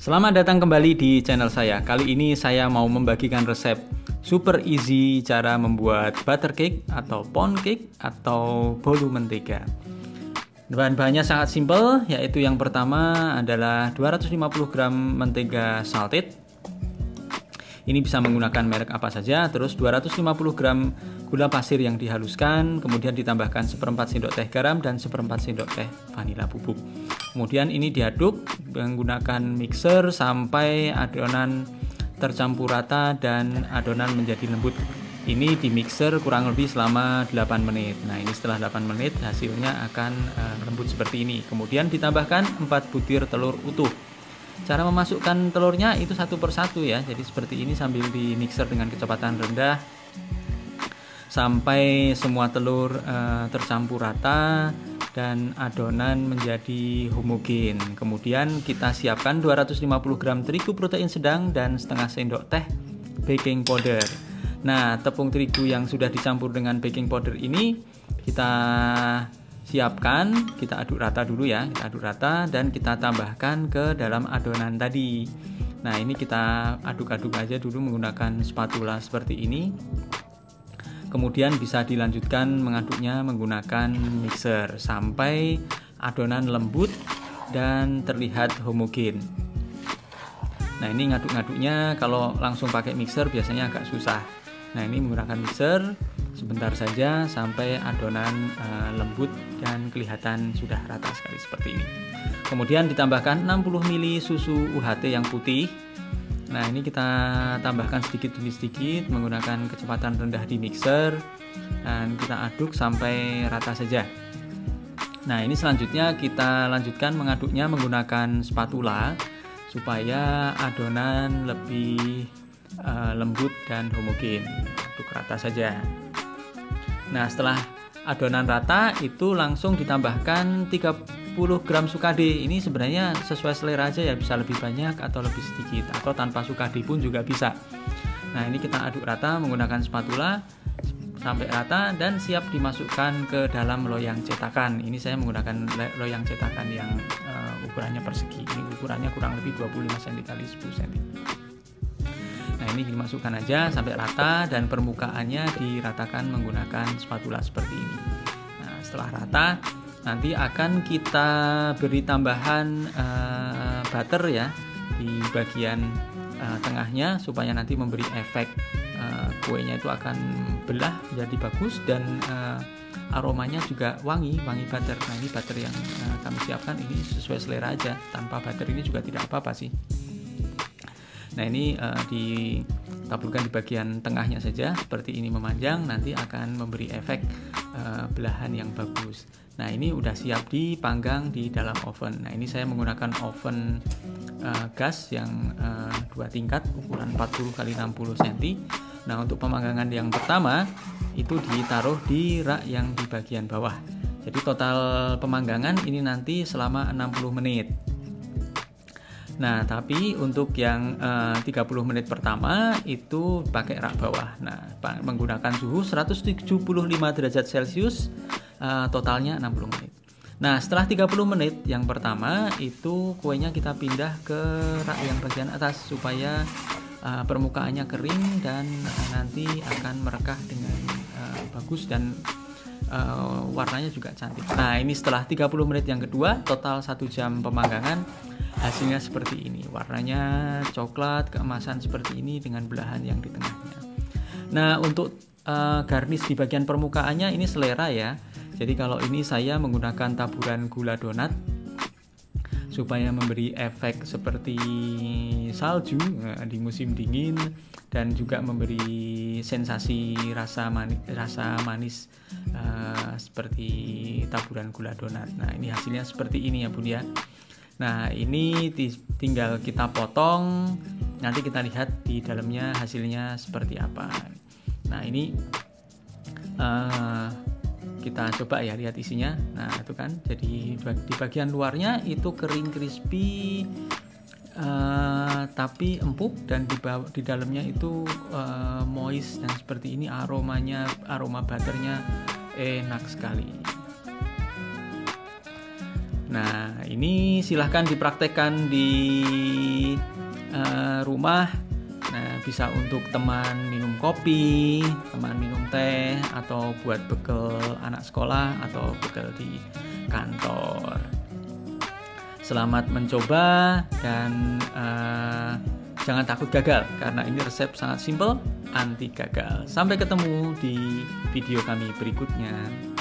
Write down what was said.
Selamat datang kembali di channel saya. Kali ini saya mau membagikan resep super easy cara membuat butter cake atau pound cake atau bolu mentega. Bahan-bahannya sangat simpel, yaitu yang pertama adalah 250 gram mentega salted. Ini bisa menggunakan merek apa saja. Terus 250 gram gula pasir yang dihaluskan, kemudian ditambahkan 1/4 sendok teh garam dan 1/4 sendok teh vanila bubuk. Kemudian ini diaduk menggunakan mixer sampai adonan tercampur rata dan adonan menjadi lembut. Ini di mixer kurang lebih selama 8 menit. Nah, ini setelah 8 menit hasilnya akan lembut seperti ini. Kemudian ditambahkan 4 butir telur utuh. Cara memasukkan telurnya itu satu persatu ya. Jadi seperti ini sambil di mixer dengan kecepatan rendah sampai semua telur tercampur rata dan adonan menjadi homogen. Kemudian kita siapkan 250 gram terigu protein sedang dan setengah sendok teh baking powder. Nah, tepung terigu yang sudah dicampur dengan baking powder ini kita siapkan, kita aduk rata dulu ya, kita aduk rata dan kita tambahkan ke dalam adonan tadi. Nah, ini kita aduk-aduk aja dulu menggunakan spatula seperti ini. Kemudian bisa dilanjutkan mengaduknya menggunakan mixer sampai adonan lembut dan terlihat homogen. Nah, ini ngaduk-ngaduknya kalau langsung pakai mixer biasanya agak susah. Nah, ini menggunakan mixer sebentar saja sampai adonan lembut dan kelihatan sudah rata sekali seperti ini. Kemudian ditambahkan 60 ml susu UHT yang putih. Nah, ini kita tambahkan sedikit demi sedikit menggunakan kecepatan rendah di mixer dan kita aduk sampai rata saja. Nah, ini selanjutnya kita lanjutkan mengaduknya menggunakan spatula supaya adonan lebih lembut dan homogen. Aduk rata saja. Nah, setelah adonan rata itu langsung ditambahkan 30 gram sukade. Ini sebenarnya sesuai selera aja ya, bisa lebih banyak atau lebih sedikit atau tanpa sukade pun juga bisa. Nah, ini kita aduk rata menggunakan spatula sampai rata dan siap dimasukkan ke dalam loyang cetakan. Ini saya menggunakan loyang cetakan yang ukurannya persegi. Ini ukurannya kurang lebih 25 cm x 10 cm. Nah, ini dimasukkan aja sampai rata dan permukaannya diratakan menggunakan spatula seperti ini. Nah, setelah rata nanti akan kita beri tambahan butter ya di bagian tengahnya supaya nanti memberi efek kuenya itu akan belah menjadi bagus dan aromanya juga wangi butter. Nah, ini butter yang kami siapkan ini sesuai selera aja, tanpa butter ini juga tidak apa-apa sih. Nah, ini ditaburkan di bagian tengahnya saja seperti ini memanjang, nanti akan memberi efek belahan yang bagus. Nah, ini udah siap dipanggang di dalam oven. Nah, ini saya menggunakan oven gas yang 2 tingkat ukuran 40 x 60 cm. Nah, untuk pemanggangan yang pertama itu ditaruh di rak yang di bagian bawah. Jadi total pemanggangan ini nanti selama 60 menit. Nah, tapi untuk yang 30 menit pertama itu pakai rak bawah. Nah, menggunakan suhu 175 derajat Celcius, totalnya 60 menit. Nah, setelah 30 menit yang pertama itu kuenya kita pindah ke rak yang bagian atas supaya permukaannya kering dan nanti akan merekah dengan bagus dan warnanya juga cantik. Nah, ini setelah 30 menit yang kedua, total 1 jam pemanggangan, hasilnya seperti ini. Warnanya coklat keemasan seperti ini dengan belahan yang di tengahnya. Nah, untuk garnish di bagian permukaannya ini selera ya. Jadi kalau ini saya menggunakan taburan gula donat supaya memberi efek seperti salju di musim dingin dan juga memberi sensasi rasa manis seperti taburan gula donat. Nah, ini hasilnya seperti ini ya Bun ya. Nah, ini tinggal kita potong, nanti kita lihat di dalamnya hasilnya seperti apa. Nah, ini kita coba ya lihat isinya. Nah, itu kan jadi di bagian luarnya itu kering crispy tapi empuk dan di dalamnya itu moist dan seperti ini. Aroma butternya enak sekali. Nah, ini silahkan dipraktekkan di rumah. Nah, bisa untuk teman minum kopi, teman minum teh, atau buat bekal anak sekolah atau bekal di kantor. Selamat mencoba dan jangan takut gagal, karena ini resep sangat simpel, anti gagal. Sampai ketemu di video kami berikutnya.